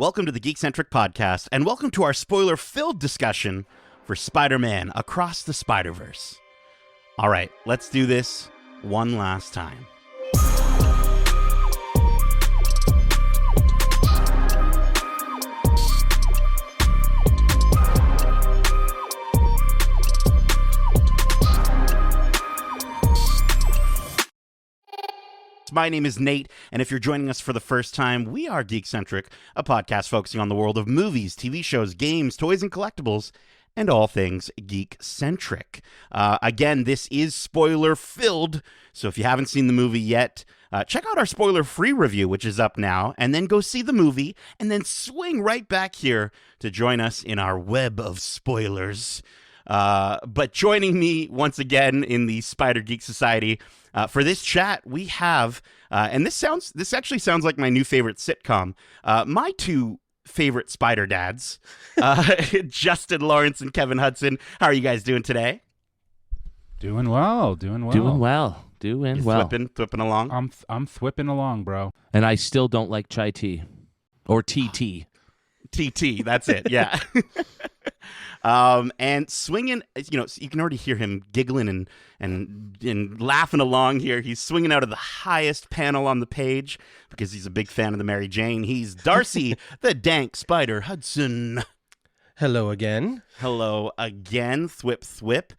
Welcome to the Geekcentric podcast, and welcome to our spoiler-filled discussion for Spider-Man Across the Spider-Verse. All right, let's do this one last time. My name is Nate, and if you're joining us for the first time, we are Geekcentric, a podcast focusing on the world of movies, TV shows, games, toys, and collectibles, and all things geek-centric. Again, this is spoiler-filled, so if you haven't seen the movie yet, check out our spoiler-free review, which is up now, and then go see the movie, and then swing right back here to join us in our web of spoilers. But joining me once again in the Spider Geek Society for this chat, we have, and this actually sounds like my new favorite sitcom, my two favorite Spider dads, Justin Lawrence and Kevin Hudson. How are you guys doing today? Doing well. Thwipping along. I'm thwipping along, bro. And I still don't like chai tea. Or TT. TT, that's it, yeah. And swinging, you can already hear him giggling and laughing along here. He's swinging out of the highest panel on the page because he's a big fan of the Mary Jane. He's Darcy, the Dank Spider Hudson. Hello again. Hello again, thwip thwip.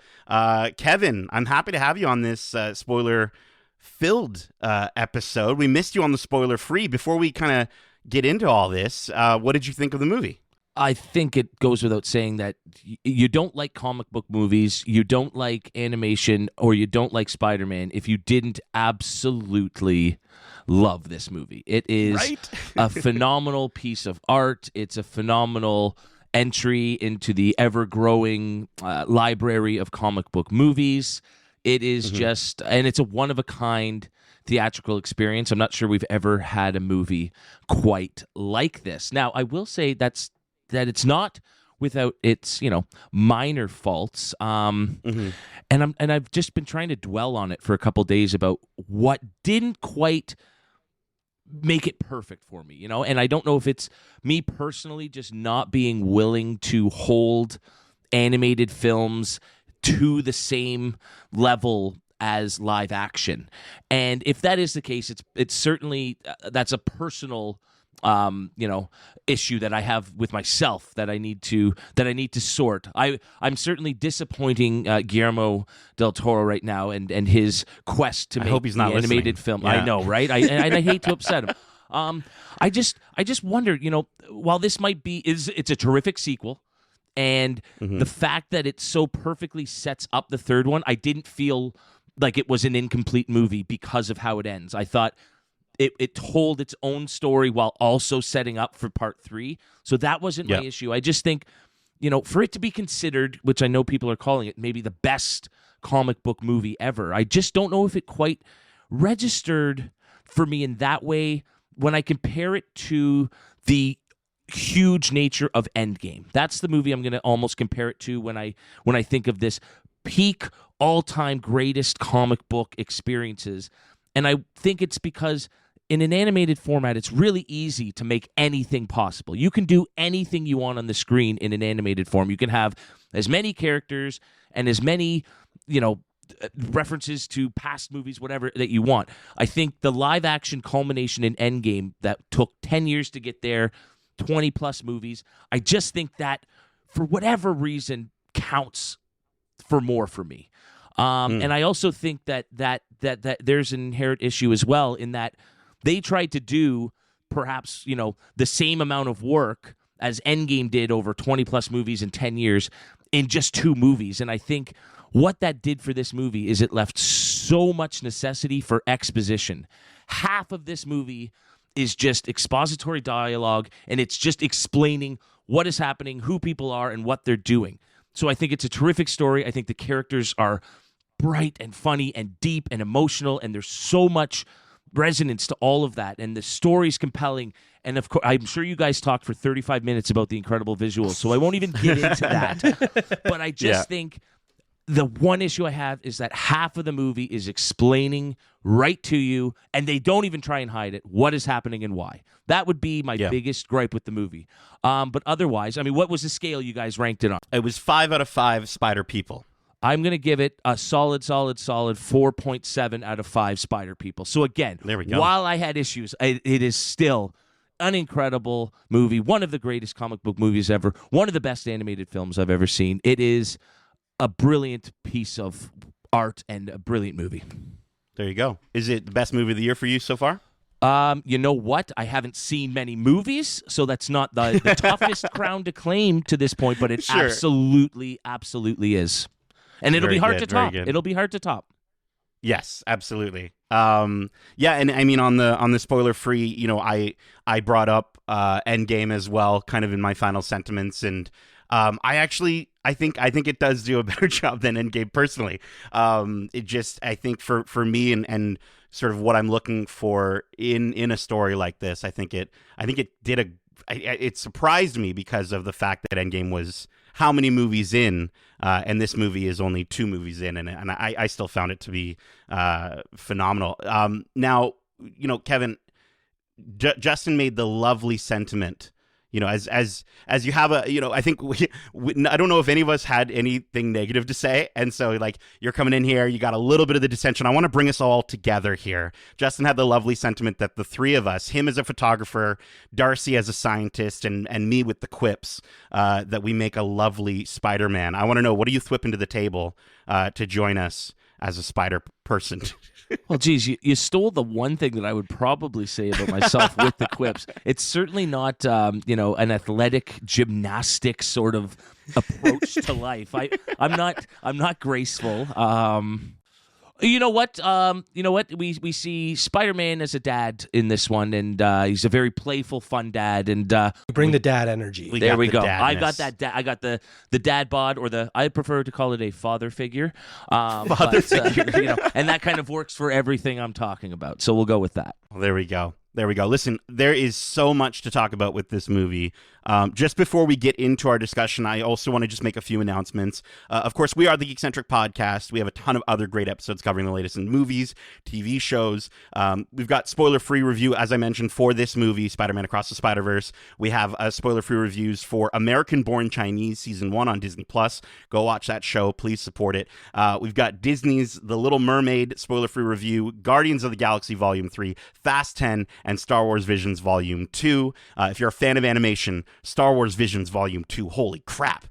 Kevin, I'm happy to have you on this spoiler-filled episode. We missed you on the spoiler-free. Before we kind of get into all this, what did you think of the movie? I think it goes without saying that you don't like comic book movies, you don't like animation, or you don't like Spider-Man if you didn't absolutely love this movie. It is a phenomenal piece of art. It's a phenomenal entry into the ever-growing library of comic book movies. It is just, and it's a one-of-a-kind theatrical experience. I'm not sure we've ever had a movie quite like this. Now, I will say that it's not without its, minor faults. And I've just been trying to dwell on it for a couple days about what didn't quite make it perfect for me, And I don't know if it's me personally just not being willing to hold animated films to the same level as live action. And if that is the case, it's certainly that's a personal issue that I have with myself that I need to sort. I'm certainly disappointing Guillermo del Toro right now and his quest to make hope he's not the animated listening. film. Yeah. I know, right? I hate to upset him. I just wonder, while this might be it's a terrific sequel, and the fact that it so perfectly sets up the third one, I didn't feel like it was an incomplete movie because of how it ends. I thought it told its own story while also setting up for part 3. So that wasn't my issue. I just think, for it to be considered, which I know people are calling it, maybe the best comic book movie ever, I just don't know if it quite registered for me in that way when I compare it to the huge nature of Endgame. That's the movie I'm going to almost compare it to when I think of this peak all-time greatest comic book experiences. And I think it's because in an animated format, it's really easy to make anything possible. You can do anything you want on the screen in an animated form. You can have as many characters and as many, references to past movies, whatever that you want. I think the live-action culmination in Endgame that took 10 years to get there, 20-plus movies, I just think that, for whatever reason, counts for more for me. And I also think that there's an inherent issue as well in that they tried to do perhaps, the same amount of work as Endgame did over 20-plus movies in 10 years in just 2 movies. And I think what that did for this movie is it left so much necessity for exposition. Half of this movie is just expository dialogue, and it's just explaining what is happening, who people are, and what they're doing. So I think it's a terrific story. I think the characters are bright and funny and deep and emotional, and there's so much resonance to all of that, and the story's compelling. And of course, I'm sure you guys talked for 35 minutes about the incredible visuals, so I won't even get into that. But I just think The one issue I have is that half of the movie is explaining right to you, and they don't even try and hide it, what is happening and why. That would be my biggest gripe with the movie. But otherwise, I mean, what was the scale you guys ranked it on? It was 5 out of 5 spider people. I'm going to give it a solid 4.7 out of 5 spider people. So again, there we go. While I had issues, it is still an incredible movie, one of the greatest comic book movies ever, one of the best animated films I've ever seen. It is a brilliant piece of art and a brilliant movie. There you go. Is it the best movie of the year for you so far? You know what? I haven't seen many movies, so that's not the toughest crown to claim to this point, but it absolutely is. And it'll be hard to top. It'll be hard to top. Yes, absolutely. And I mean on the spoiler free, you know, I brought up Endgame as well, kind of in my final sentiments, and I think it does do a better job than Endgame personally. I think for me and sort of what I'm looking for in a story like this, I think it surprised me because of the fact that Endgame was how many movies in, and this movie is only 2 movies in, and I still found it to be phenomenal. Now, you know, Kevin, Justin made the lovely sentiment. You know, as you have a, you know, I think I don't know if any of us had anything negative to say, and so like you're coming in here, you got a little bit of the dissension. I want to bring us all together here. Justin had the lovely sentiment that the 3 of us, him as a photographer, Darcy as a scientist, and me with the quips, that we make a lovely Spider-Man. I want to know, what do you thwip into the table to join us as a spider person? Well, geez, you stole the one thing that I would probably say about myself with the quips. It's certainly not, an athletic gymnastic sort of approach to life. I'm not graceful. You know what? We see Spider-Man as a dad in this one, and he's a very playful, fun dad. And bring the dad energy. There we go. I got that. I got the dad bod, or I prefer to call it a father figure. Figure. And that kind of works for everything I'm talking about. So we'll go with that. Well, there we go. Listen, there is so much to talk about with this movie. Just before we get into our discussion, I also want to just make a few announcements. Of course, we are the Geekcentric podcast. We have a ton of other great episodes covering the latest in movies, TV shows. We've got spoiler-free review, as I mentioned, for this movie, Spider-Man Across the Spider-Verse. We have spoiler-free reviews for American-Born Chinese Season 1 on Disney+. Go watch that show. Please support it. We've got Disney's The Little Mermaid spoiler-free review, Guardians of the Galaxy Volume 3, Fast 10, and Star Wars Visions Volume 2. If you're a fan of animation, Star Wars Visions Volume 2, holy crap.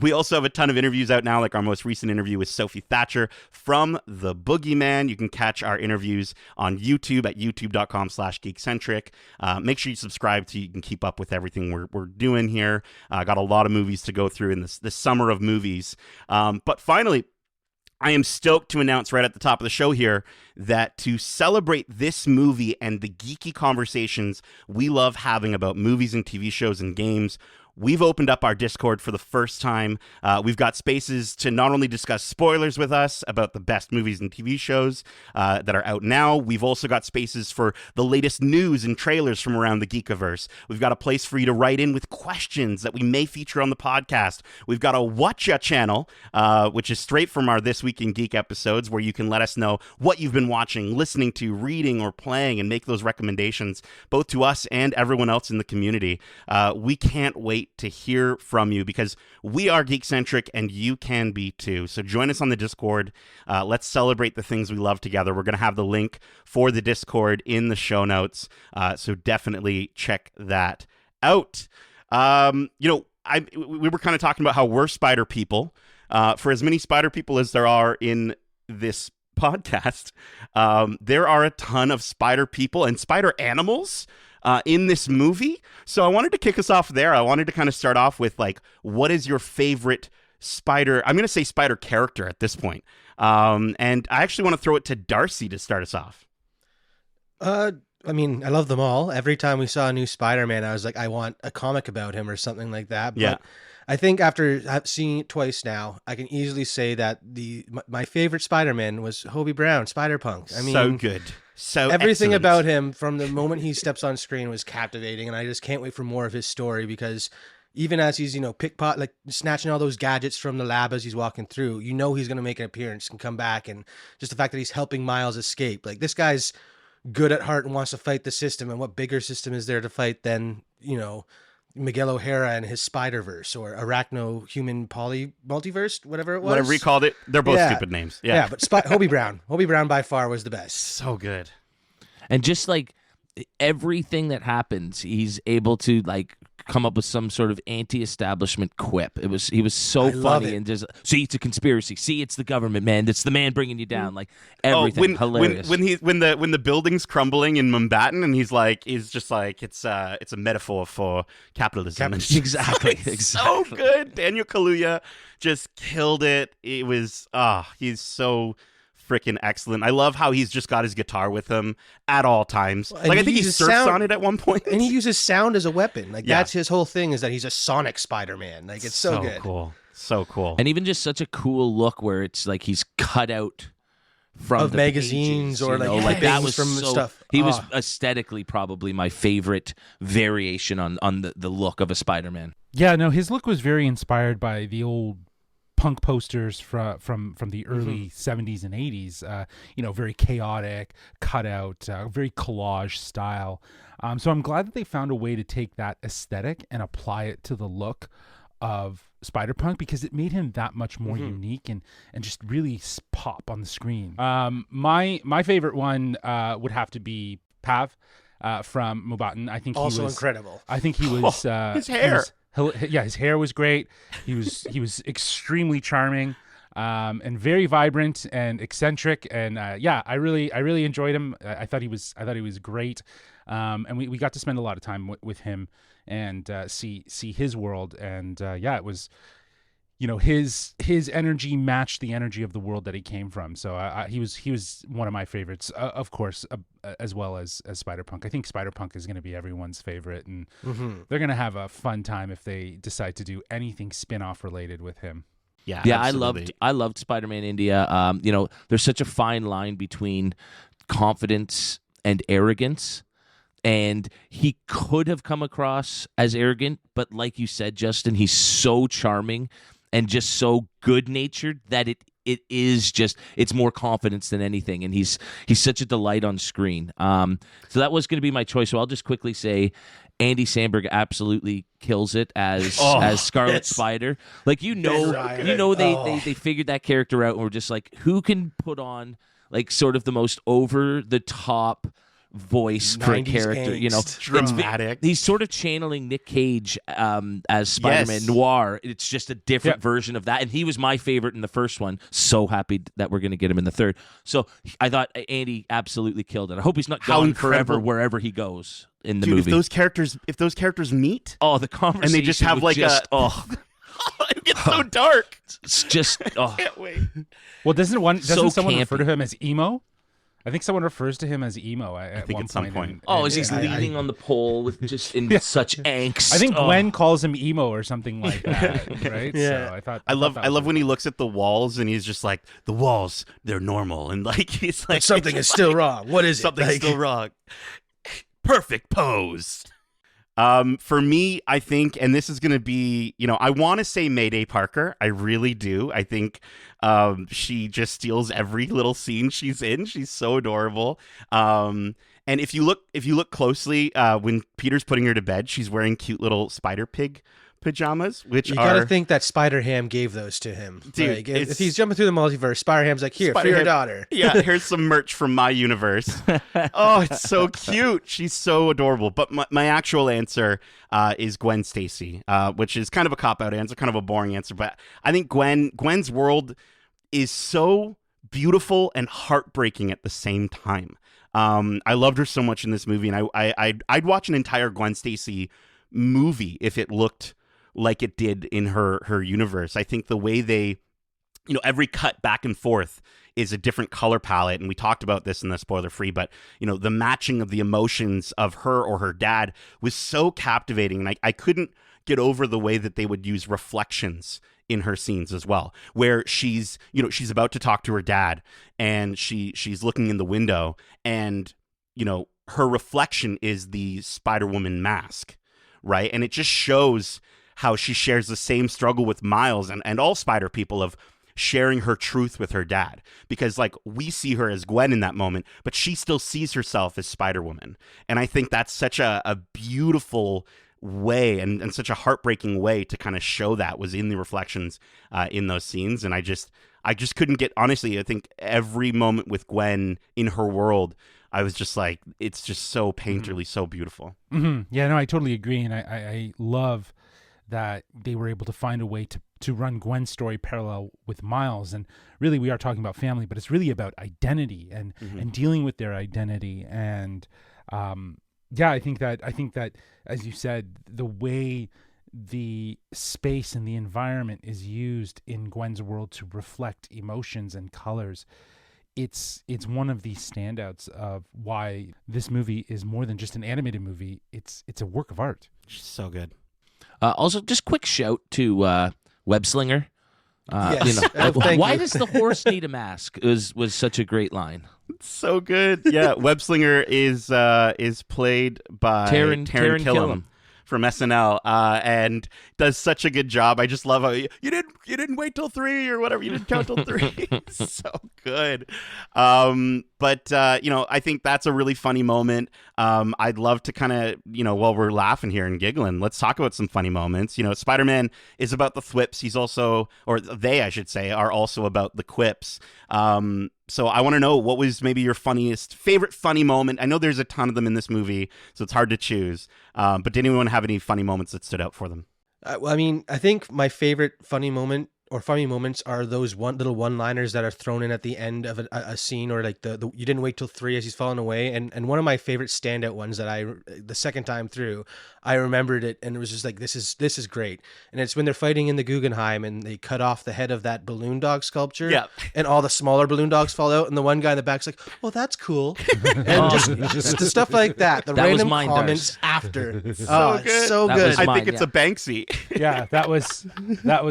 We also have a ton of interviews out now, like our most recent interview with Sophie Thatcher from The Boogeyman. You can catch our interviews on YouTube at youtube.com/geekcentric. Make sure you subscribe so you can keep up with everything we're doing here. Got a lot of movies to go through in this summer of movies. But finally, I am stoked to announce right at the top of the show here that to celebrate this movie and the geeky conversations we love having about movies and TV shows and games, we've opened up our Discord for the first time. We've got spaces to not only discuss spoilers with us about the best movies and TV shows that are out now, we've also got spaces for the latest news and trailers from around the Geekiverse. We've got a place for you to write in with questions that we may feature on the podcast. We've got a Whatcha channel, which is straight from our This Week in Geek episodes, where you can let us know what you've been watching, listening to, reading, or playing, and make those recommendations, both to us and everyone else in the community. We can't wait to hear from you because we are Geekcentric and you can be too. So join us on the Discord. Let's celebrate the things we love together. We're going to have the link for the Discord in the show notes. So definitely check that out. We were kind of talking about how we're spider people. For as many spider people as there are in this podcast, there are a ton of spider people and spider animals in this movie. So I wanted to kick us off there. I wanted to kind of start off with, like, what is your favorite spider? I'm going to say spider character at this point. And I actually want to throw it to Darcy to start us off. I mean, I love them all. Every time we saw a new Spider-Man, I was like, I want a comic about him or something like that. But yeah. I think after seeing it twice now, I can easily say that my favorite Spider-Man was Hobie Brown, Spider-Punk. I mean, so good. So everything excellent about him from the moment he steps on screen was captivating, and I just can't wait for more of his story because even as he's, like snatching all those gadgets from the lab as he's walking through, he's going to make an appearance and come back. And just the fact that he's helping Miles escape, like this guy's good at heart and wants to fight the system. And what bigger system is there to fight than, Miguel O'Hara and his Spider-Verse or Arachno-Human Multiverse, whatever it was. Whatever he called it. They're both stupid names. Yeah. But Hobie Brown by far was the best. So good. And just like everything that happens, he's able to like come up with some sort of anti-establishment quip. He was so funny and just see, it's a conspiracy. See, it's the government, man. It's the man bringing you down. Like everything hilarious. When the building's crumbling in Mumbattan, and he's just like it's a metaphor for capitalism. Exactly. So good. Daniel Kaluuya just killed it. It was he's so freaking excellent. I love how he's just got his guitar with him at all times. Well, like I think he surfs on it at one point. And he uses sound as a weapon. Like that's his whole thing, is that he's a sonic Spider-Man. Like it's so good. Cool. So cool. And even just such a cool look where it's like he's cut out from the magazines pages, or like that was from stuff. He was aesthetically probably my favorite variation on the look of a Spider-Man. Yeah, no, his look was very inspired by the old punk posters from the early 70s and 80s, very chaotic, cut out, very collage style. So I'm glad that they found a way to take that aesthetic and apply it to the look of Spider-Punk, because it made him that much more unique and just really pop on the screen. My favorite one would have to be Pav from Mumbattan. I think also he was incredible. I think he was his hair. His hair was great. He was extremely charming, and very vibrant and eccentric. And I really enjoyed him. I thought he was great. And we got to spend a lot of time with him and see his world. And it was, his energy matched the energy of the world that he came from. So he was one of my favorites, of course, as well as Spider-Punk. I think Spider-Punk is going to be everyone's favorite, and Mm-hmm. they're going to have a fun time if they decide to do anything spin-off related with him. Yeah, absolutely. I loved Spider-Man India. There's such a fine line between confidence and arrogance. And he could have come across as arrogant, but like you said, Justin, he's so charming and just so good-natured that it's more confidence than anything, and he's such a delight on screen. So that was going to be my choice. So I'll just quickly say Andy Samberg absolutely kills it as Scarlet Spider. Like they figured that character out, and we're just like, who can put on like sort of the most over the top voice for a character, angst. Dramatic. He's sort of channeling Nick Cage as Spider-Man Noir. It's just a different version of that, and he was my favorite in the first one. So happy that we're going to get him in the third. So I thought Andy absolutely killed it. I hope he's not gone forever wherever he goes in the movie. If those characters meet, the conversation, and they just have like it gets so dark. It's just Can't wait. Well, doesn't someone campy. refer to him as emo? I think someone refers to him as emo at some point. Is he leaning on the pole with just in such angst? I think Gwen calls him emo or something like that, right? Yeah. So I love when he looks at the walls and he's just like, the walls, they're normal, and like he's like, But something is still wrong. What is it? something's still wrong. Perfect pose. For me, I think, and this is going to be, I want to say Mayday Parker. I really do. I think she just steals every little scene she's in. She's so adorable. And if you look closely, when Peter's putting her to bed, she's wearing cute little spider pig pajamas, which you gotta think that Spider-Ham gave those to him. Dude, like, if he's jumping through the multiverse, Spider-Ham's like, here, for your daughter. Yeah, here's some merch from my universe. Oh, it's so cute. She's so adorable. But my actual answer is Gwen Stacy, which is kind of a cop-out answer, kind of a boring answer. But I think Gwen's world is so beautiful and heartbreaking at the same time. I loved her so much in this movie, and I'd watch an entire Gwen Stacy movie if it looked like it did in her universe. I think the way they, every cut back and forth is a different color palette, and we talked about this in the spoiler free, but the matching of the emotions of her or her dad was so captivating, and I couldn't get over the way that they would use reflections in her scenes as well, where she's about to talk to her dad, and she's looking in the window, and her reflection is the Spider-Woman mask, right? And it just shows how she shares the same struggle with Miles and all Spider people of sharing her truth with her dad, because like we see her as Gwen in that moment, but she still sees herself as Spider-Woman. And I think that's such a beautiful way and such a heartbreaking way to kind of show that was in the reflections in those scenes. And I just couldn't get, honestly, I think every moment with Gwen in her world, I was just like, it's just so painterly, so beautiful. Yeah, no, I totally agree. And I love that they were able to find a way to run Gwen's story parallel with Miles. And really, we are talking about family, but it's really about identity and dealing with their identity. And I think that as you said, the way the space and the environment is used in Gwen's world to reflect emotions and colors, it's one of the standouts of why this movie is more than just an animated movie. It's a work of art. So good. Also, just quick shout to Webslinger. Yes. Why does the horse need a mask? Was such a great line. So good. Yeah, Webslinger is played by Taron Killam from SNL, and does such a good job. I just love how you didn't wait till 3 or whatever. You didn't count till 3. So good. But I think that's a really funny moment. I'd love to kind of, while we're laughing here and giggling, let's talk about some funny moments. Spider-Man is about the thwips. He's also, or they, I should say, are also about the quips. So I want to know, what was maybe your favorite funny moment? I know there's a ton of them in this movie, so it's hard to choose. But did anyone have any funny moments that stood out for them? I think my favorite funny moment or funny moments are those little one-liners that are thrown in at the end of a scene, or like the you didn't wait till 3 as he's falling away. And one of my favorite standout ones that the second time through, I remembered it, and it was just like, this is great. And it's when they're fighting in the Guggenheim and they cut off the head of that balloon dog sculpture. Yeah. And all the smaller balloon dogs fall out, and the one guy in the back's like, "Oh, that's cool." And just the stuff like that. The That was random mine, comments after. So Oh, good. so That good. was I mine, think it's yeah. a Banksy. Yeah, that was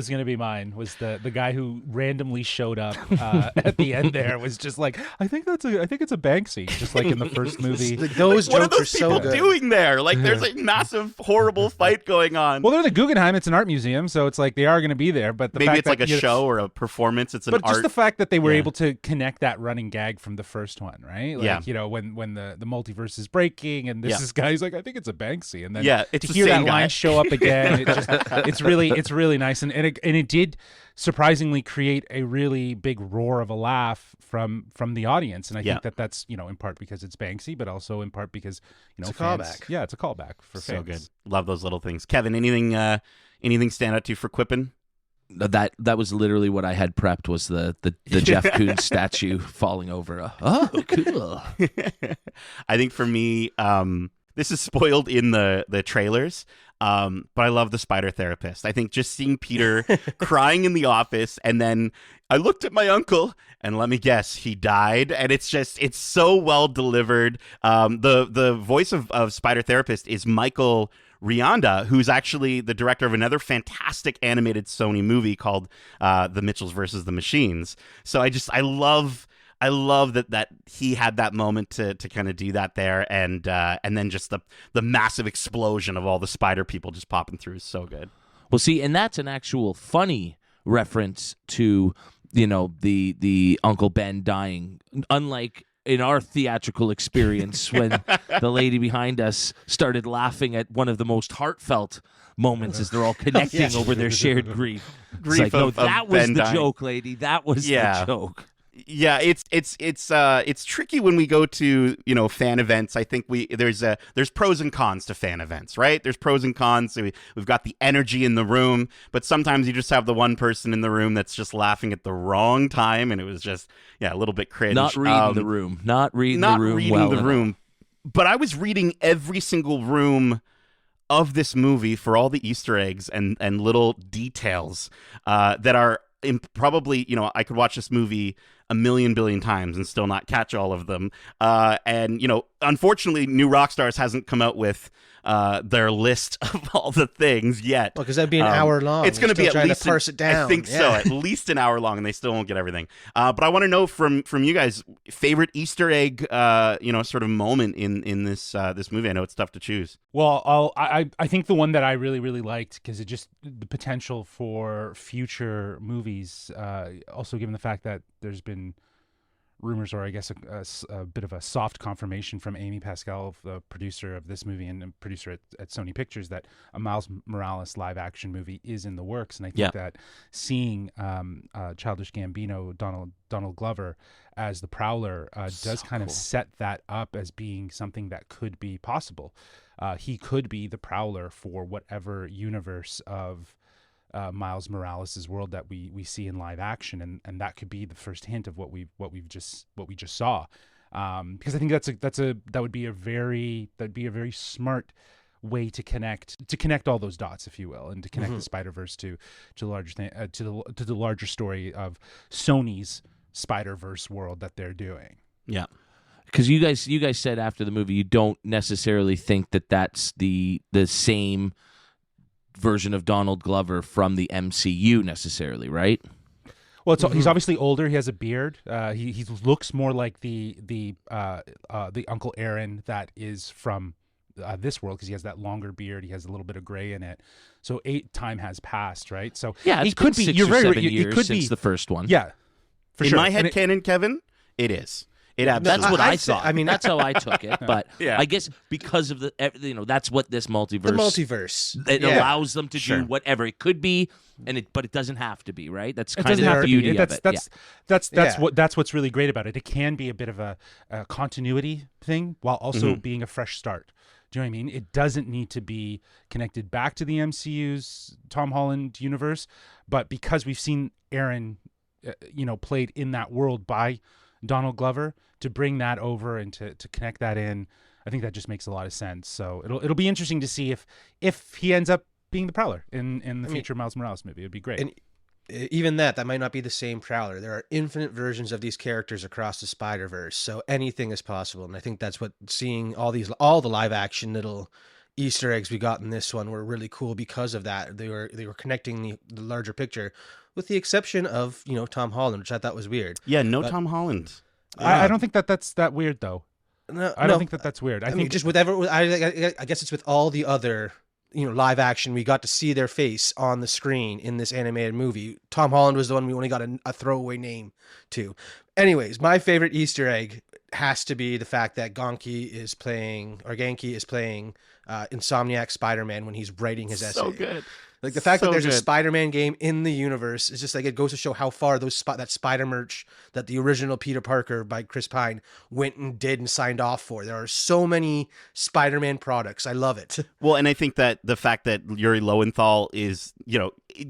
going to be mine. Was the guy who randomly showed up at the end there was just like, I think it's a Banksy, just like in the first movie. Like, those What are jokes are those so people good. doing there? Like, there's a massive, horrible fight going on. Well, they're the Guggenheim. It's an art museum, so it's like they are going to be there. But the Maybe fact it's like a that, show or a performance. It's an but art. just the fact that they were Yeah. able to connect that running gag from the first one, right? Like, Yeah. when the multiverse is breaking and this guy's like, I think it's a Banksy, and then Yeah, it's to the hear same that guy. line show up again, it's really nice, and it did surprisingly create a really big roar of a laugh from the audience, and I think that's in part because it's Banksy, but also in part because It's a fans, callback. Yeah, it's a callback for So fans. good. Love those little things. Kevin, anything stand out to you for quipping? That was literally what I had prepped, was the Jeff Koons statue falling over. Oh, cool. I think for me, this is spoiled in the trailers, but I love the spider therapist. I think just seeing Peter crying in the office, and then I looked at my uncle, and let me guess, he died. And it's so well delivered. The voice of spider therapist is Michael Rianda, who's actually the director of another fantastic animated Sony movie called The Mitchells versus the Machines. So I love that he had that moment to kind of do that there, and then just the massive explosion of all the spider people just popping through is so good. Well, see, and that's an actual funny reference to the Uncle Ben dying, unlike in our theatrical experience when the lady behind us started laughing at one of the most heartfelt moments as they're all connecting over their shared grief. Grief It's like, no, of that was Ben the dying. joke, lady. That was Yeah. the joke. Yeah, it's tricky when we go to fan events. I think there's pros and cons to fan events, right? There's pros and cons. So we've got the energy in the room, but sometimes you just have the one person in the room that's just laughing at the wrong time, and it was just a little bit cringe. Not reading the room. Not reading the room. reading well the enough. room. But I was reading every single room of this movie for all the Easter eggs and little details that are probably, I could watch this movie a million billion times and still not catch all of them. And, unfortunately, New Rockstars hasn't come out with their list of all the things yet. Well, because that'd be an hour long. It's going to be at least to parse it down. I think so, at least an hour long, and they still won't get everything. But I want to know from you guys, favorite Easter egg, sort of moment in this movie. I know it's tough to choose. Well, I think the one that I really, really liked, because it just the potential for future movies, also given the fact that there's been rumors, or I guess a bit of a soft confirmation from Amy Pascal, the producer of this movie and producer at Sony Pictures, that a Miles Morales live action movie is in the works. And I think that seeing Childish Gambino, Donald Glover as the Prowler does kind of set that up as being something that could be possible. He could be the Prowler for whatever universe of Miles Morales' world that we see in live action, and that could be the first hint of what we just saw, because I think that would be a very smart way to connect all those dots, if you will, and to connect the Spider-Verse to the larger to the larger story of Sony's Spider-Verse world that they're doing. Yeah. Because you guys said after the movie you don't necessarily think that that's the same version of Donald Glover from the MCU necessarily, right? Well, he's obviously older. He has a beard. He looks more like the Uncle Aaron that is from this world, because he has that longer beard. He has a little bit of gray in it. So time has passed, right? So yeah, he could be. 6 You're or 7 right. years It could since be the first one. Yeah, for in sure. my head canon, Kevin, it is. It absolutely. That's what I say- thought. I mean, that's how I took it. But Yeah. I guess because of that's what this multiverse. The multiverse. It Yeah. allows them to Sure. do whatever it could be, but it doesn't have to be, right? That's It kind of doesn't the have to be. beauty of it. That's Yeah. that's what's really great about it. It can be a bit of a continuity thing while also being a fresh start. Do you know what I mean? It doesn't need to be connected back to the MCU's Tom Holland universe, but because we've seen Aaron, played in that world by Donald Glover, to bring that over and to connect that in, I think that just makes a lot of sense. So it'll be interesting to see if he ends up being the Prowler in the future Miles Morales movie. It'd be great. And even that might not be the same Prowler. There are infinite versions of these characters across the Spider-Verse, so anything is possible. And I think that's what seeing all the live action little Easter eggs we got in this one were really cool because of that. They were connecting the larger picture, with the exception of Tom Holland, which I thought was weird. Yeah, Tom Holland. I don't think that's that weird though. No, I don't think that's weird. I think just I guess it's with all the other live action, we got to see their face on the screen in this animated movie. Tom Holland was the one we only got a throwaway name to. Anyways, my favorite Easter egg has to be the fact that Genki is playing Insomniac Spider-Man when he's writing his essay. So good. Like the fact that there's good. a Spider-Man game in the universe is just like, it goes to show how far that Spider merch that the original Peter Parker by Chris Pine went and did and signed off for. There are so many Spider-Man products. I love it. Well, and I think that the fact that Yuri Lowenthal is,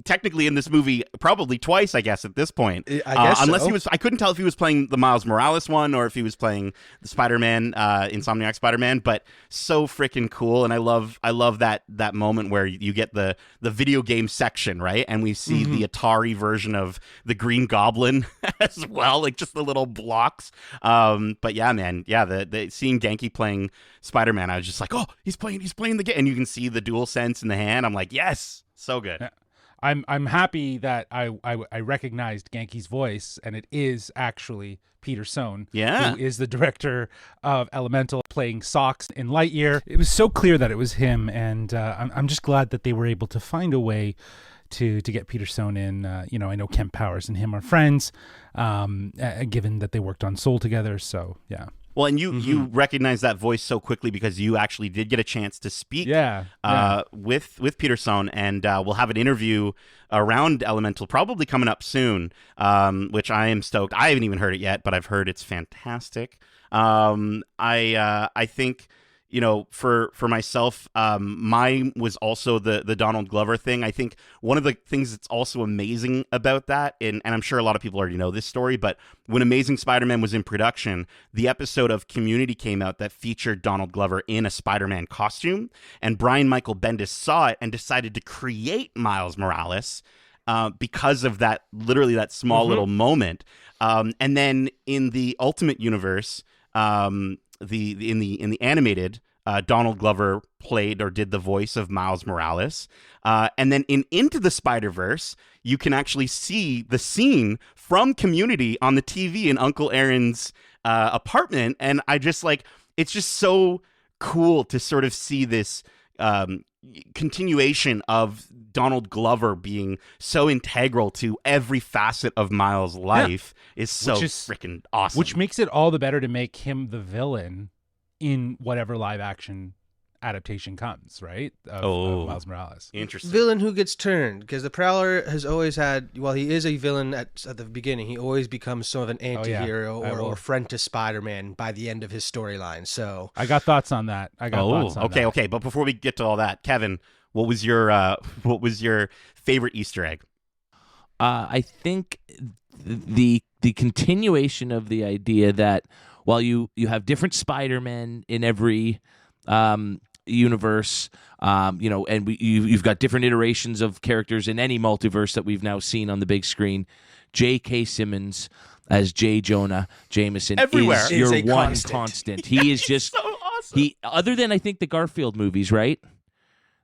technically in this movie probably twice, I guess, at this point. I guess unless so. I couldn't tell if he was playing the Miles Morales one or if he was playing the Spider-Man, Insomniac Spider-Man, but so freaking cool. And I love that moment where you get the video game section, right? And we see the Atari version of the Green Goblin as well, like just the little blocks. But yeah, man, the seeing Genki playing Spider-Man, I was just like, oh, he's playing the game, and you can see the DualSense in the hand. I'm like, yes, so good. Yeah. I'm happy that I recognized Genki's voice, and it is actually Peter Sohn, Yeah. who is the director of Elemental, playing Socks in Lightyear. It was so clear that it was him, and I'm just glad that they were able to find a way to get Peter Sohn in. I know Kemp Powers and him are friends, given that they worked on Soul together. So yeah. Well, and you recognize that voice so quickly because you actually did get a chance to speak with Peter Sohn, and we'll have an interview around Elemental probably coming up soon, which I am stoked. I haven't even heard it yet, but I've heard it's fantastic. I think, for myself, mine was also the Donald Glover thing. I think one of the things that's also amazing about that, and I'm sure a lot of people already know this story, but when Amazing Spider-Man was in production, the episode of Community came out that featured Donald Glover in a Spider-Man costume, and Brian Michael Bendis saw it and decided to create Miles Morales because of that, literally that small little moment. And then in the Ultimate Universe, in the animated, Donald Glover played or did the voice of Miles Morales. And then in Into the Spider-Verse, you can actually see the scene from Community on the TV in Uncle Aaron's apartment. And I just it's just so cool to sort of see this continuation of Donald Glover being so integral to every facet of Miles' life is so freaking awesome. Which makes it all the better to make him the villain in whatever live action adaptation comes, right? Of Miles Morales. Interesting. Villain who gets turned, because the Prowler has always had, while he is a villain at the beginning, he always becomes sort of an anti-hero or friend to Spider-Man by the end of his storyline. So I got thoughts on that. Okay. But before we get to all that, Kevin, what was your favorite Easter egg? I think the continuation of the idea that while you have different Spider-Men in every universe, and you've got different iterations of characters in any multiverse that we've now seen on the big screen. J.K. Simmons as J. Jonah Jameson Everywhere. is your a one constant. He is just so awesome. Other than I think the Garfield movies, right?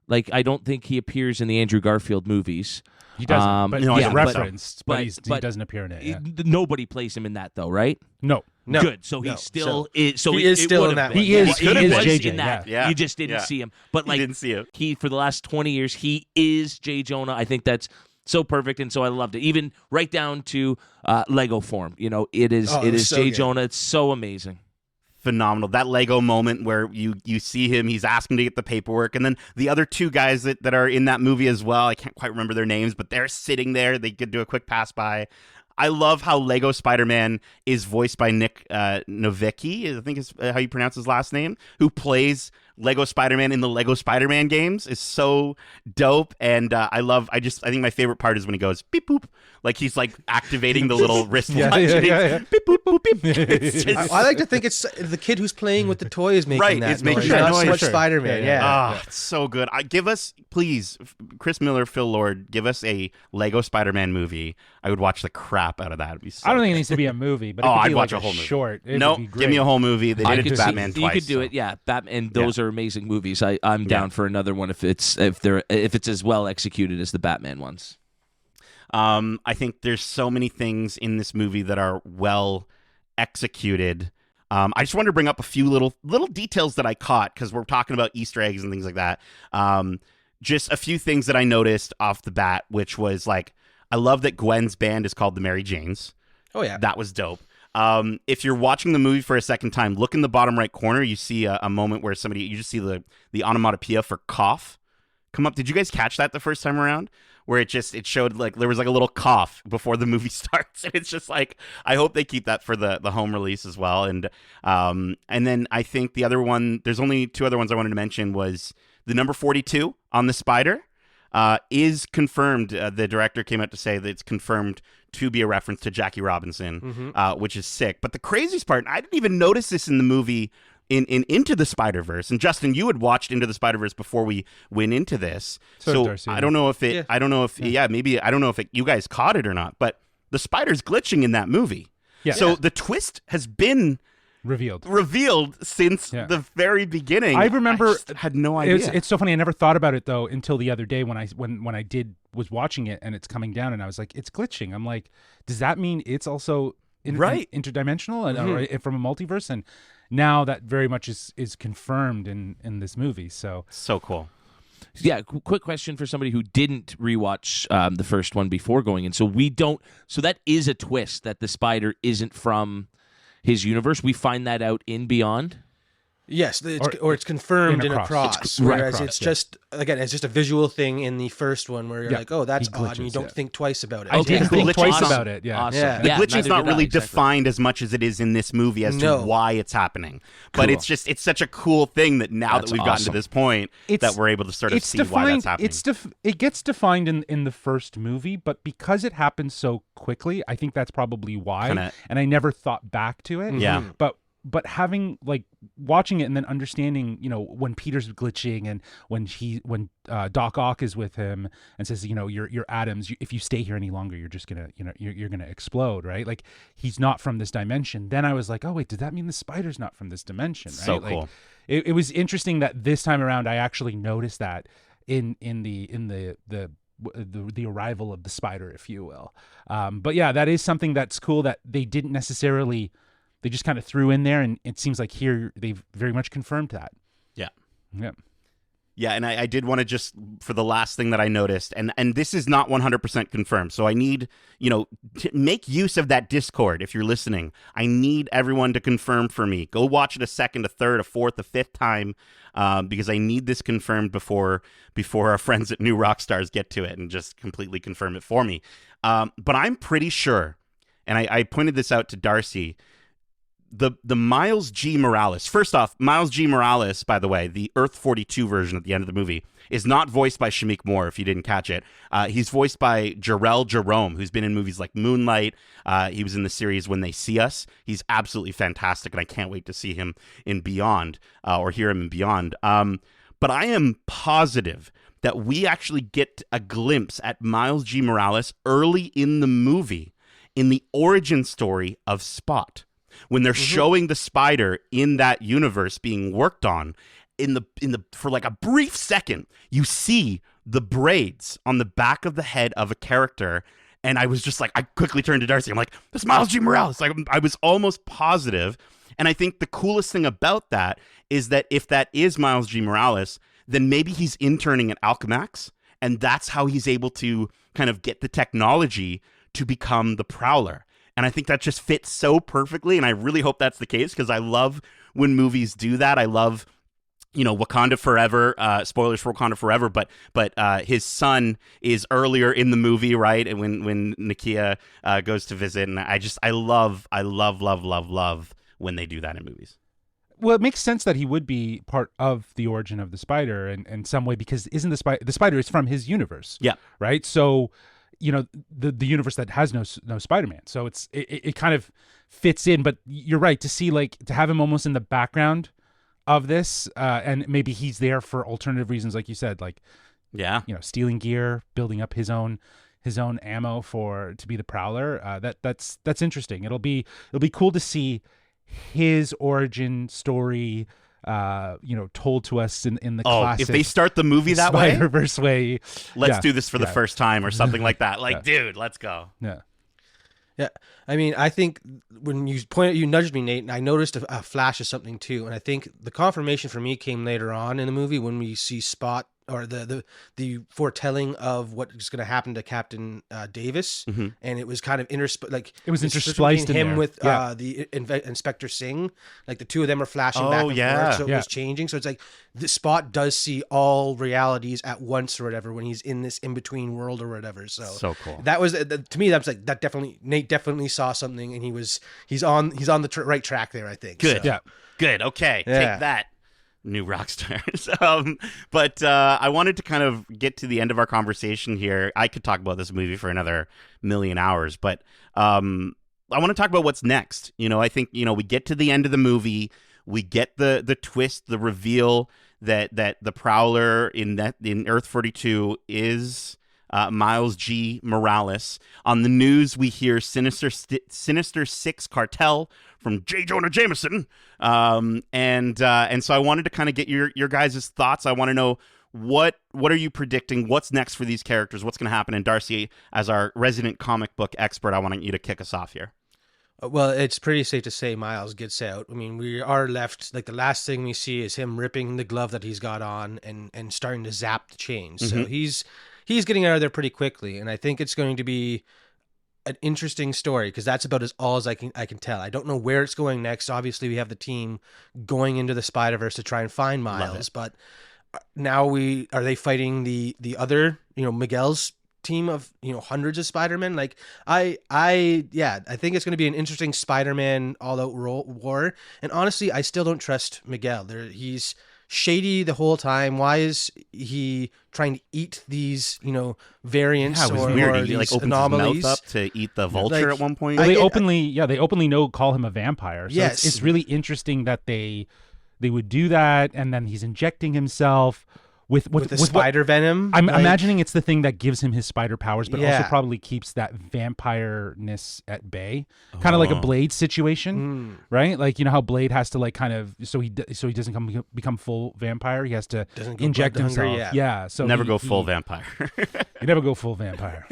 Like I don't think he appears in the Andrew Garfield movies. He doesn't, but no, he's yeah, referenced, but he but doesn't appear in it. Yeah. Nobody plays him in that though, right? No. Good. So he's still is. So he is still in would've that been. one. He is. He He is was JJ. in that. Yeah. You just didn't see him. But like you didn't see him. he for the last 20 years, he is J. Jonah. I think that's so perfect, and so I loved it. Even right down to Lego form. It is so J. good. Jonah. It's so amazing. Phenomenal. That Lego moment where you see him, he's asking to get the paperwork, and then the other two guys that are in that movie as well, I can't quite remember their names, but they're sitting there. They could do a quick pass by. I love how Lego Spider-Man is voiced by Nick Novicki, I think is how you pronounce his last name, who plays Lego Spider-Man in the Lego Spider-Man games. Is so dope. And I think my favorite part is when he goes beep boop, like he's like activating the little wristwatch. Yeah. Beep boop boop beep. It's just I like to think it's the kid who's playing with the toys making Right, that it's making noise, that not noise. so much Sure. Spider-Man. Yeah. It's so good. Give us, please, Chris Miller, Phil Lord, give us a Lego Spider-Man movie. I would watch the crap out of that. It'd be so I don't think it good. needs to be a movie, but it Oh, could I'd be watch like a whole movie. short. It Nope, would be great. give me a whole movie. They did it to could Batman see, twice. You could do so. it, yeah. Batman. Those are amazing movies. I'm down for another one if it's as well executed as the Batman ones. I think there's so many things in this movie that are well executed. I just wanted to bring up a few little details that I caught because we're talking about Easter eggs and things like that. Just a few things that I noticed off the bat, which was like, I love that Gwen's band is called the Mary Janes. Oh yeah. That was dope. If you're watching the movie for a second time, look in the bottom right corner. You see a moment where you just see the onomatopoeia for cough come up. Did you guys catch that the first time around? Where it showed like there was like a little cough before the movie starts. And it's just like, I hope they keep that for the home release as well. And then I think the other one, there's only two other ones I wanted to mention, was the number 42 on the spider is confirmed. The director came out to say that it's confirmed to be a reference to Jackie Robinson, which is sick. But the craziest part, I didn't even notice this in the movie in Into the Spider-Verse. And Justin, you had watched Into the Spider-Verse before we went into this. So Darcy, I don't know if it, Yeah. I don't know if, maybe, I don't know if you guys caught it or not, but the spider's glitching in that movie. Yeah. So Yeah. the twist has been revealed. since the very beginning. I remember- just had no idea. It's so funny. I never thought about it though until the other day when I was watching it and it's coming down and I was like, it's glitching. I'm like, does that mean it's also interdimensional and or from a multiverse? And now that very much is confirmed in this movie. So cool. Yeah, quick question for somebody who didn't rewatch the first one before going in. So that is a twist that the spider isn't from his universe. We find that out in Beyond. Yes, it's confirmed in Across. Across, Right, whereas Across, it's just a visual thing in the first one where you're Yeah. like, oh, that's He odd, and glitches, you don't think twice about it. I didn't The think glitching twice is- about it. Yeah. Awesome. Yeah. The Yeah, glitching's neither not did I, really exactly. defined as much as it is in this movie as No. to why it's happening. But Cool. it's such a cool thing that now That's that we've gotten to awesome. this point that we're able to sort of see why that's happening. It gets defined in the first movie, but because it happens so quickly, I think that's probably why. Kinda- And I never thought back to it. Yeah. But but having like watching it and then understanding, when Peter's glitching and when Doc Ock is with him and says, you're atoms. If you stay here any longer, you're just gonna, you're gonna explode, right? Like he's not from this dimension. Then I was like, oh wait, did that mean the spider's not from this dimension? Right? So like, cool. It was interesting that this time around I actually noticed that in the arrival of the spider, if you will. But yeah, that is something that's cool that they didn't necessarily. They just kind of threw in there, and it seems like here they've very much confirmed that. Yeah. Yeah. Yeah, and I did want to just, for the last thing that I noticed, and this is not 100% confirmed, so I need, to make use of that Discord if you're listening. I need everyone to confirm for me. Go watch it a second, a third, a fourth, a fifth time, because I need this confirmed before our friends at New Rockstars get to it and just completely confirm it for me. But I'm pretty sure, and I pointed this out to Darcy, the Miles G. Morales. First off, Miles G. Morales, by the way, the Earth 42 version at the end of the movie, is not voiced by Shameik Moore, if you didn't catch it. He's voiced by Jarrell Jerome, who's been in movies like Moonlight. He was in the series When They See Us. He's absolutely fantastic, and I can't wait to see him in Beyond, or hear him in Beyond. But I am positive that we actually get a glimpse at Miles G. Morales early in the movie in the origin story of Spot. When they're showing the spider in that universe being worked on, for like a brief second, you see the braids on the back of the head of a character, and I was just like, I quickly turned to Darcy. I'm like, that's Miles G. Morales. Like, I was almost positive, and I think the coolest thing about that is that if that is Miles G. Morales, then maybe he's interning at Alchemax, and that's how he's able to kind of get the technology to become the Prowler. And I think that just fits so perfectly, and I really hope that's the case, because I love when movies do that. I love, Wakanda Forever, spoilers for Wakanda Forever, but his son is earlier in the movie, right? And when Nakia goes to visit, and I love when they do that in movies. Well, it makes sense that he would be part of the origin of the spider in some way, because isn't the spider is from his universe? Yeah. Right? So the universe that has no Spider-Man, so it kind of fits in. But you're right, to have him almost in the background of this, and maybe he's there for alternative reasons, like you said, like stealing gear, building up his own ammo to be the Prowler. That's interesting. It'll be cool to see his origin story told to us in the classic. If they start the movie that way, Spider-Verse way, let's do this for the first time or something like that. Like, dude, let's go. Yeah. Yeah, I mean, I think when you nudged me, Nate, and I noticed a flash of something too, and I think the confirmation for me came later on in the movie when we see Spot, or the foretelling of what is going to happen to Captain Davis, and it was kind of it was interspliced in him there. with the Inspector Singh, like the two of them are flashing back and forth, so it was changing. So it's like the Spot does see all realities at once or whatever when he's in this in between world or whatever. So cool. That was to me. That was like that. Definitely, Nate definitely saw something, and he's on the right track there. I think. Good. So. Yeah. Good. Okay. Yeah. Take that, New Rockstars. But I wanted to kind of get to the end of our conversation here. I could talk about this movie for another million hours, but I want to talk about what's next. I think, we get to the end of the movie, we get the twist, the reveal that the Prowler in Earth 42 is Miles G. Morales. On the news, we hear Sinister Six Cartel from J. Jonah Jameson. And so I wanted to kind of get your guys' thoughts. I want to know what are you predicting? What's next for these characters? What's going to happen? And Darcy, as our resident comic book expert, I want you to kick us off here. Well, it's pretty safe to say Miles gets out. I mean, we are left, like the last thing we see is him ripping the glove that he's got on and starting to zap the chains. So he's getting out of there pretty quickly, and I think it's going to be an interesting story because that's about all as I can tell. I don't know where it's going next. Obviously, we have the team going into the Spider-Verse to try and find Miles, but now are they fighting the other, Miguel's team of, hundreds of Spider-Men? Like I think it's going to be an interesting Spider-Man all-out war. And honestly, I still don't trust Miguel. He's shady the whole time? Why is he trying to eat these, variants Yeah, it was or, weird. or He these like opens anomalies? his mouth up to eat the vulture Like, at one point. Well, I they get- openly call him a vampire. So Yes. it's really interesting that they would do that, and then he's injecting himself with with the what spider venom. I'm like- imagining it's the thing that gives him his spider powers, but also Yeah. probably keeps that vampire-ness at bay, kind of like a Oh. Blade situation, right? Like how Blade has to like kind of so he doesn't become full vampire. He has to Doesn't go inject blood hungry, himself. yeah. So Never he- go full he- vampire. You never go full vampire.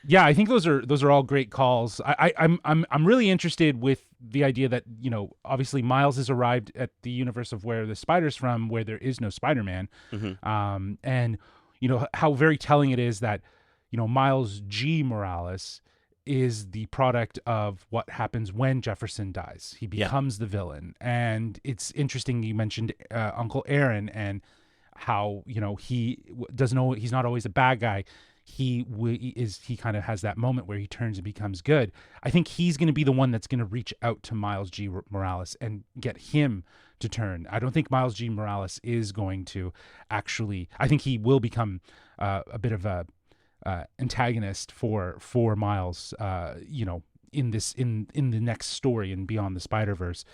Yeah, I think those are all great calls. I'm really interested with the idea that obviously Miles has arrived at the universe of where the spider's from, where there is no Spider-Man, and how very telling it is that Miles G. Morales is the product of what happens when Jefferson dies. He becomes the villain, and it's interesting you mentioned Uncle Aaron and how he doesn't know he's not always a bad guy. He kind of has that moment where he turns and becomes good. I think he's going to be the one that's going to reach out to Miles G. Morales and get him to turn. I don't think Miles G. Morales is going to actually. I think he will become a bit of a antagonist for Miles. In the next story and Beyond the Spider-Verse.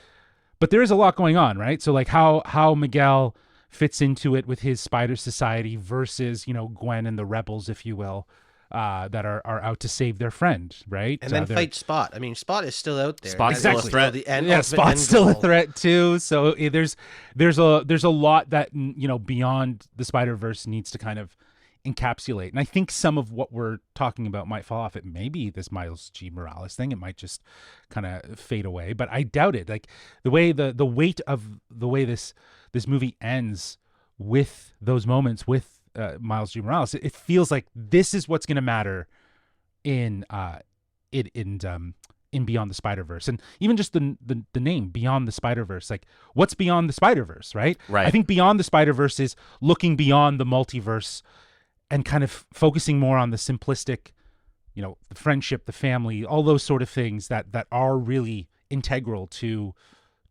But there is a lot going on, right? So like how Miguel fits into it with his Spider Society versus Gwen and the rebels, if you will, that are out to save their friend, right? And then they're- fight Spot. I mean, Spot is still out there. Spot's That's still a threat. The end, yeah, ultimate Spot's end still a goal. threat too. So there's a lot that Beyond the Spider-Verse needs to kind of encapsulate. And I think some of what we're talking about might fall off. It may be this Miles G. Morales thing. It might just kind of fade away, but I doubt it. Like the way the weight of the way this movie ends with those moments with Miles G. Morales, it feels like this is what's going to matter in Beyond the Spider-Verse. And even just the name Beyond the Spider-Verse, like what's Beyond the Spider-Verse, right? Right. I think Beyond the Spider-Verse is looking beyond the multiverse and kind of focusing more on the simplistic, the friendship, the family, all those sort of things that are really integral to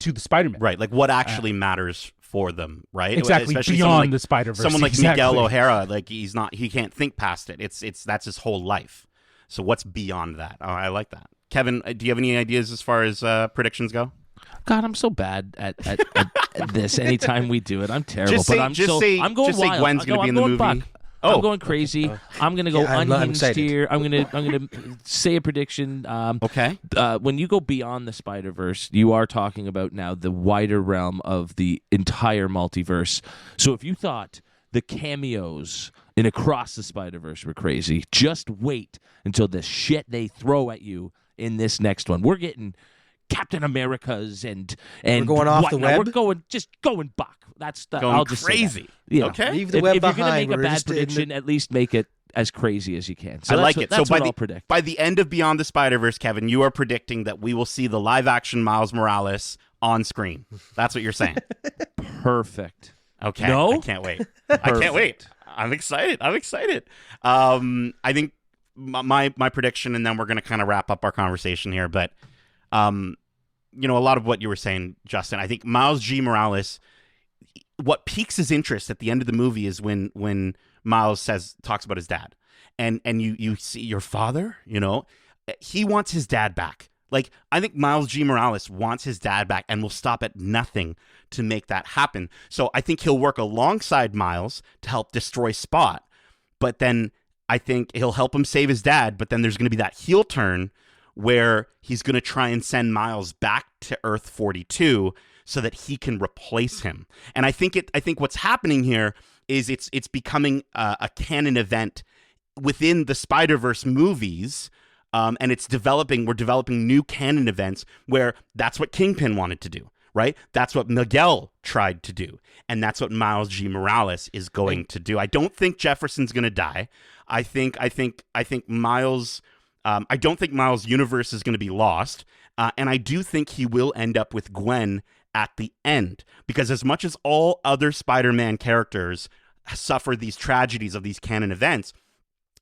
the Spider-Man. Right, like what actually matters for them, right? Exactly, Especially beyond someone like, the Spider-Verse. Someone like Exactly. Miguel O'Hara, like he can't think past it. It's that's his whole life. So what's beyond that? Oh, I like that. Kevin, do you have any ideas as far as predictions go? God, I'm so bad at this. Anytime we do it, I'm terrible. Just say- but I'm just say- I'm going just say wild. Gwen's gonna be in the I'm going movie. buck. Oh. I'm going crazy. I'm gonna go Yeah, I'm unhinged excited. here. I'm gonna say a prediction. Okay. When you go beyond the Spider-Verse, you are talking about now the wider realm of the entire multiverse. So if you thought the cameos in Across the Spider-Verse were crazy, just wait until the shit they throw at you in this next one. We're getting Captain Americas and We're going off the whatnot. web? We're going buck. That's the Going I'll just say that. crazy. Yeah. Okay. Leave the If web you're gonna behind. make a We're bad just in the- prediction, at least make it as crazy as you can. So I that's like what, it. That's So what I'll predict. by the end of Beyond the Spider-Verse, Kevin, you are predicting that we will see the live-action Miles Morales on screen. That's what you're saying. Perfect. Okay. No? I can't wait. I can't wait. I'm excited. I think my prediction, and then we're going to kind of wrap up our conversation here. But, a lot of what you were saying, Justin, I think Miles G. Morales, what piques his interest at the end of the movie is when Miles talks about his dad. And you see your father, he wants his dad back. Like, I think Miles G. Morales wants his dad back and will stop at nothing to make that happen. So I think he'll work alongside Miles to help destroy Spot. But then I think he'll help him save his dad. But then there's going to be that heel turn where he's going to try and send Miles back to Earth 42 so that he can replace him. And I think what's happening here is it's becoming a canon event within the Spider-Verse movies. And we're developing new canon events where that's what Kingpin wanted to do, right? That's what Miguel tried to do. And that's what Miles G. Morales is going to do. I don't think Jefferson's going to die. I think Miles, I don't think Miles' universe is going to be lost. And I do think he will end up with Gwen at the end. Because as much as all other Spider-Man characters suffer these tragedies of these canon events,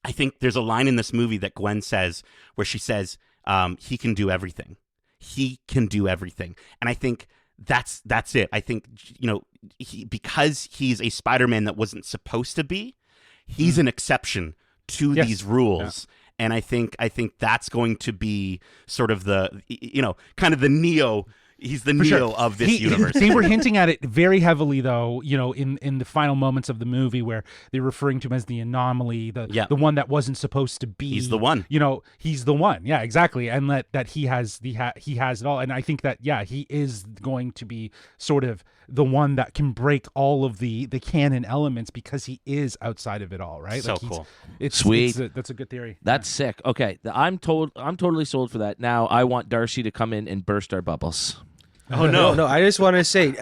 I think there's a line in this movie that Gwen says where she says, he can do everything. He can do everything. And I think that's it. I think, because he's a Spider-Man that wasn't supposed to be, he's an exception to Yes. these rules. And I think that's going to be sort of the, kind of the Neo. He's the For Neo sure. of this universe. They were hinting at it very heavily, though, in the final moments of the movie where they're referring to him as the anomaly, the one that wasn't supposed to be. He's the one. He's the one. Yeah, exactly. And that he has he has it all. And I think that, he is going to be sort of the one that can break all of the canon elements because he is outside of it all, right? So cool. It's Sweet. That's a good theory. That's sick. Okay, I'm totally sold for that. Now I want Darcy to come in and burst our bubbles. Oh no. No, I just want to say,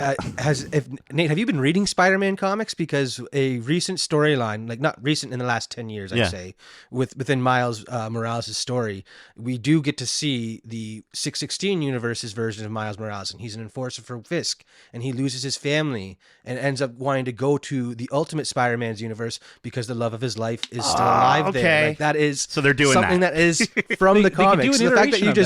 Nate, have you been reading Spider-Man comics? Because a recent storyline, like not recent in the last 10 years, I'd say, within Miles Morales' story, we do get to see the 616 universe's version of Miles Morales, and he's an enforcer for Fisk, and he loses his family and ends up wanting to go to the Ultimate Spider-Man's universe because the love of his life is still alive there. Like, that is so they're doing something that is from the comics. They could do an The fact that iteration you of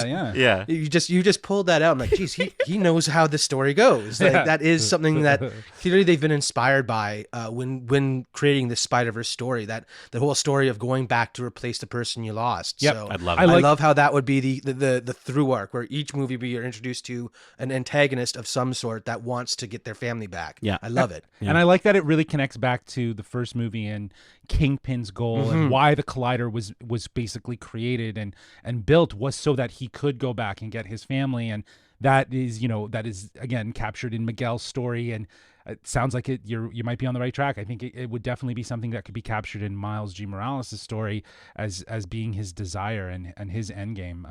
just that, you just pulled that out. I'm like, geez, he knows how the story goes. Like, that is something that clearly they've been inspired by when creating the Spider-Verse story. That the whole story of going back to replace the person you lost. Yep. So I'd love it. I love how that would be the through arc where each movie we are introduced to an antagonist of some sort that wants to get their family back. Yeah. I love it. And I like that it really connects back to the first movie and Kingpin's goal and why the Collider was basically created and built was so that he could go back and get his family. And that is again captured in Miguel's story, and it sounds like you might be on the right track. I think it would definitely be something that could be captured in Miles G. Morales' story as being his desire and his end game.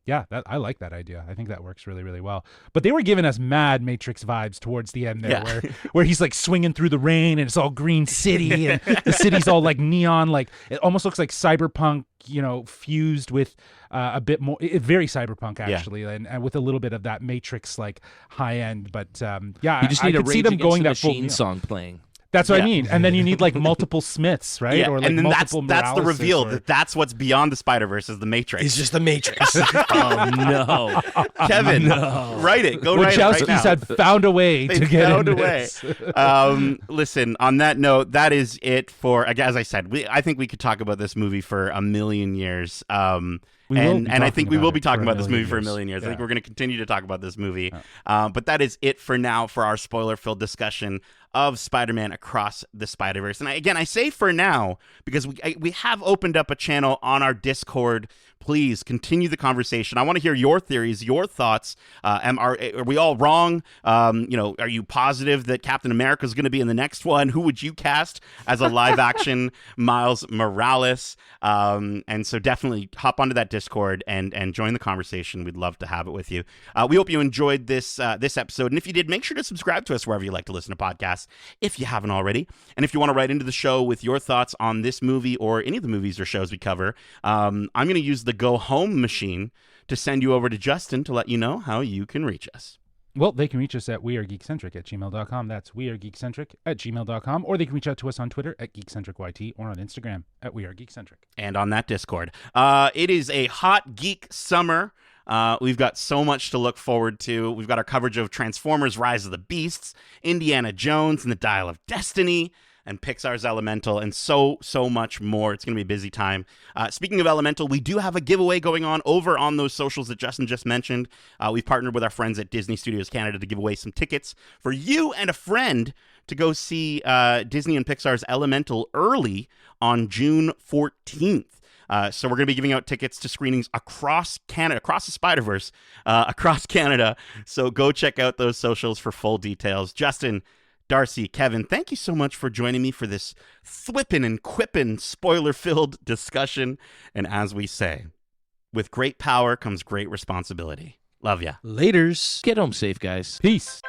I like that idea. I think that works really, really well. But they were giving us mad Matrix vibes towards the end there, where he's like swinging through the rain and it's all green city and the city's all like neon, like it almost looks like cyberpunk, fused with a bit more, very cyberpunk actually, and with a little bit of that Matrix like high end. But You just need I a could see Rage them Against going the that full. Machine song playing. That's what I mean. And then you need like multiple Smiths, right? Yeah, Or like and then multiple that's the Moraleses reveal or- that's what's beyond the Spider-Verse is the Matrix. It's just the Matrix. Oh no. Kevin, write it. Go write it right now. Wachowskis had found a way They to get found in a way. this. Listen, on that note, that is it for, as I said, I think we could talk about this movie for a million years. We will be And I think we talking will about be it talking for a about this movie million for a years. million years. I think Yeah. we're going to continue to talk about this movie. But that is it for now for our spoiler-filled discussion of Spider-Man Across the Spider-Verse. And I say for now because we have opened up a channel on our Discord. Please continue the conversation. I want to hear your theories, your thoughts. Are we all wrong? Are you positive that Captain America is going to be in the next one? Who would you cast as a live-action Miles Morales? And so definitely hop onto that Discord and join the conversation. We'd love to have it with you. We hope you enjoyed this episode. And if you did, make sure to subscribe to us wherever you like to listen to podcasts, if you haven't already. And if you want to write into the show with your thoughts on this movie or any of the movies or shows we cover, I'm going to use the Go Home machine to send you over to Justin to let you know how you can reach us. Well, they can reach us at wearegeekcentric@gmail.com. That's wearegeekcentric@gmail.com. Or they can reach out to us on Twitter at geekcentricyt or on Instagram at wearegeekcentric. And on that Discord. It is a hot geek summer. We've got so much to look forward to. We've got our coverage of Transformers Rise of the Beasts, Indiana Jones and the Dial of Destiny, and Pixar's Elemental, and so much more. It's going to be a busy time. Speaking of Elemental, we do have a giveaway going on over on those socials that Justin just mentioned. We've partnered with our friends at Disney Studios Canada to give away some tickets for you and a friend to go see Disney and Pixar's Elemental early on June 14th. So we're going to be giving out tickets to screenings across Canada, across the Spider-Verse, across Canada. So go check out those socials for full details. Justin, Darcy, Kevin, thank you so much for joining me for this thwippin' and quippin' spoiler-filled discussion. And as we say, with great power comes great responsibility. Love ya. Laters. Get home safe, guys. Peace.